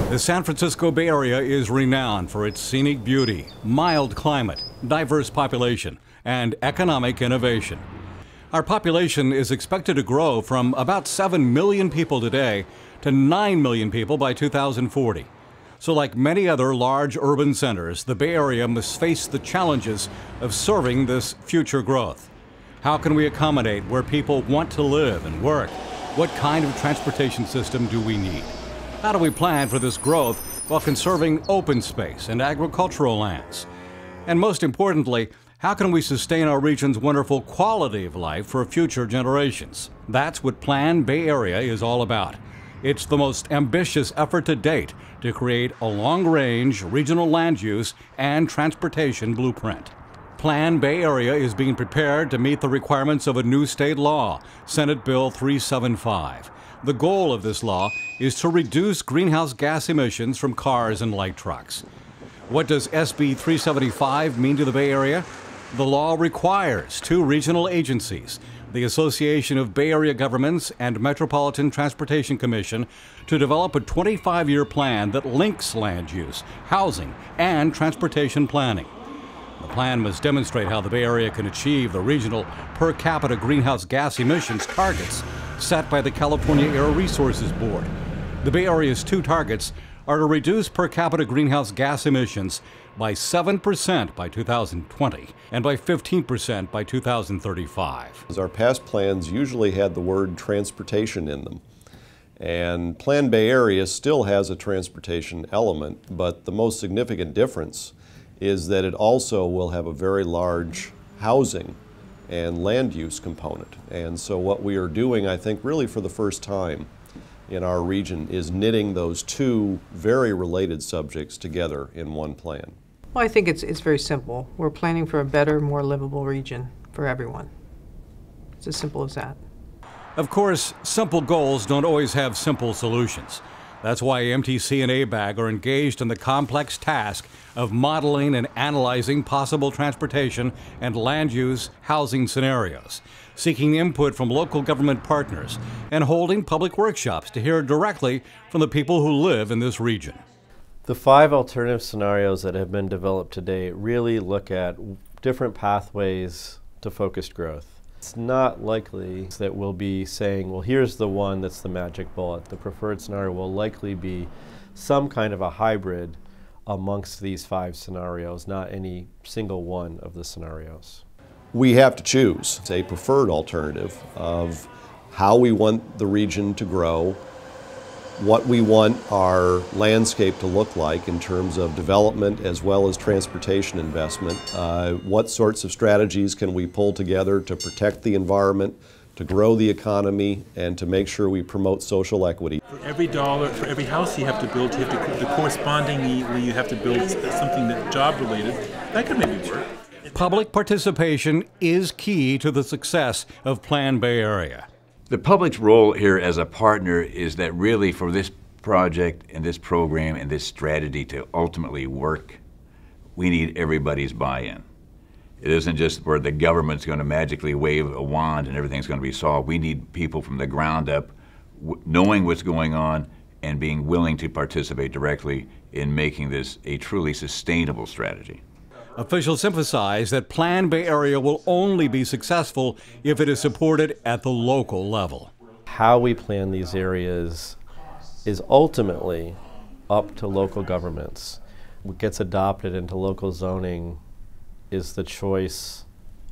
The San Francisco Bay Area is renowned for its scenic beauty, mild climate, diverse population, and economic innovation. Our population is expected to grow from about 7 million people today to 9 million people by 2040. So like many other large urban centers, the Bay Area must face the challenges of serving this future growth. How can we accommodate where people want to live and work? What kind of transportation system do we need? How do we plan for this growth while conserving open space and agricultural lands? And most importantly, how can we sustain our region's wonderful quality of life for future generations? That's what Plan Bay Area is all about. It's the most ambitious effort to date to create a long-range regional land use and transportation blueprint. Plan Bay Area is being prepared to meet the requirements of a new state law, Senate Bill 375. The goal of this law is to reduce greenhouse gas emissions from cars and light trucks. What does SB 375 mean to the Bay Area? The law requires two regional agencies, the Association of Bay Area Governments and Metropolitan Transportation Commission, to develop a 25-year plan that links land use, housing, and transportation planning. The plan must demonstrate how the Bay Area can achieve the regional per capita greenhouse gas emissions targets set by the California Air Resources Board. The Bay Area's two targets are to reduce per capita greenhouse gas emissions by 7% by 2020 and by 15% by 2035. Our past plans usually had the word transportation in them. And Plan Bay Area still has a transportation element, but the most significant difference is that it also will have a very large housing and land use component. And so what we are doing, I think, really for the first time in our region is knitting those two very related subjects together in one plan. Well, I think it's very simple. We're planning for a better, more livable region for everyone. It's as simple as that. Of course, simple goals don't always have simple solutions. That's why MTC and ABAG are engaged in the complex task of modeling and analyzing possible transportation and land use housing scenarios, seeking input from local government partners, and holding public workshops to hear directly from the people who live in this region. The 5 alternative scenarios that have been developed today really look at different pathways to focused growth. It's not likely that we'll be saying, well, here's the one that's the magic bullet. The preferred scenario will likely be some kind of a hybrid amongst these 5 scenarios, not any single one of the scenarios. We have to choose a preferred alternative of how we want the region to grow, what we want our landscape to look like in terms of development as well as transportation investment, what sorts of strategies can we pull together to protect the environment, to grow the economy, and to make sure we promote social equity. For every dollar, for every house you have to build, the correspondingly you have to build something that's job related. That could maybe work. Public participation is key to the success of Plan Bay Area. The public's role here as a partner is that really for this project and this program and this strategy to ultimately work, we need everybody's buy-in. It isn't just where the government's going to magically wave a wand and everything's going to be solved. We need people from the ground up knowing what's going on and being willing to participate directly in making this a truly sustainable strategy. Officials emphasize that Plan Bay Area will only be successful if it is supported at the local level. How we plan these areas is ultimately up to local governments. What gets adopted into local zoning is the choice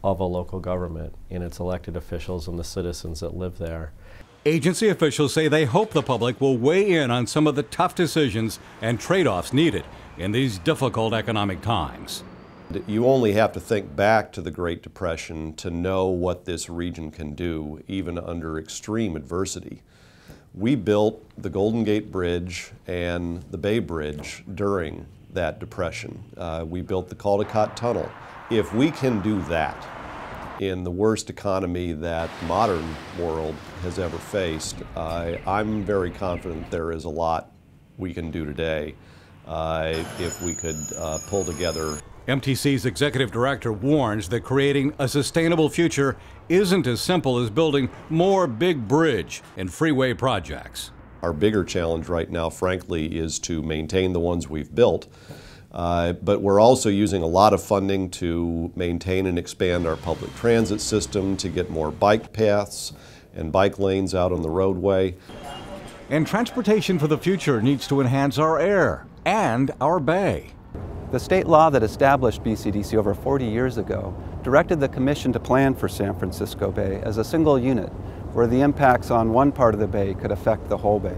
of a local government and its elected officials and the citizens that live there. Agency officials say they hope the public will weigh in on some of the tough decisions and trade-offs needed in these difficult economic times. You only have to think back to the Great Depression to know what this region can do, even under extreme adversity. We built the Golden Gate Bridge and the Bay Bridge during that depression. We built the Caldecott Tunnel. If we can do that in the worst economy that the modern world has ever faced, I'm very confident there is a lot we can do today if we could pull together. MTC's executive director warns that creating a sustainable future isn't as simple as building more big bridge and freeway projects. Our bigger challenge right now, frankly, is to maintain the ones we've built. But we're also using a lot of funding to maintain and expand our public transit system, to get more bike paths and bike lanes out on the roadway. And transportation for the future needs to enhance our air and our bay. The state law that established BCDC over 40 years ago directed the Commission to plan for San Francisco Bay as a single unit where the impacts on one part of the bay could affect the whole bay.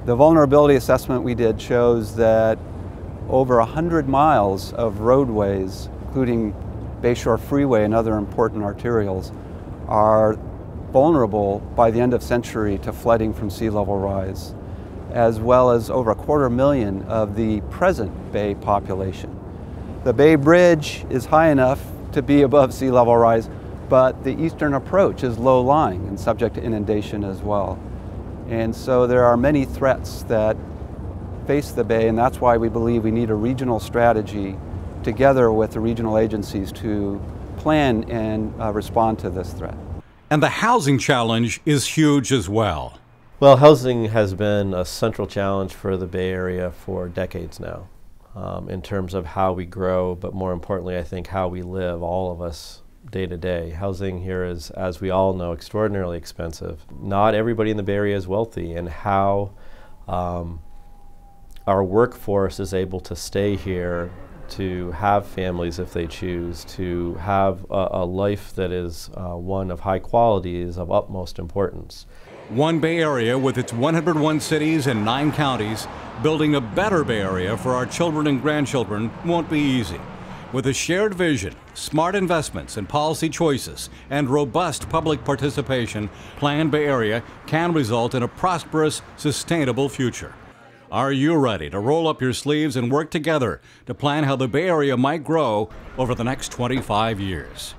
The vulnerability assessment we did shows that over 100 miles of roadways, including Bayshore Freeway and other important arterials, are vulnerable by the end of century to flooding from sea level rise, as well as over 250,000 of the present bay population. The Bay Bridge is high enough to be above sea level rise, but the eastern approach is low-lying and subject to inundation as well. And so there are many threats that face the bay, and that's why we believe we need a regional strategy together with the regional agencies to plan and respond to this threat. And the housing challenge is huge as well. Well, housing has been a central challenge for the Bay Area for decades now, in terms of how we grow, but more importantly, I think how we live, all of us, day to day. Housing here is, as we all know, extraordinarily expensive. Not everybody in the Bay Area is wealthy, and how our workforce is able to stay here, to have families if they choose, to have a life that is one of high quality is of utmost importance. One Bay Area with its 101 cities and 9 counties, building a better Bay Area for our children and grandchildren won't be easy. With a shared vision, smart investments and policy choices, and robust public participation, Planned Bay Area can result in a prosperous, sustainable future. Are you ready to roll up your sleeves and work together to plan how the Bay Area might grow over the next 25 years?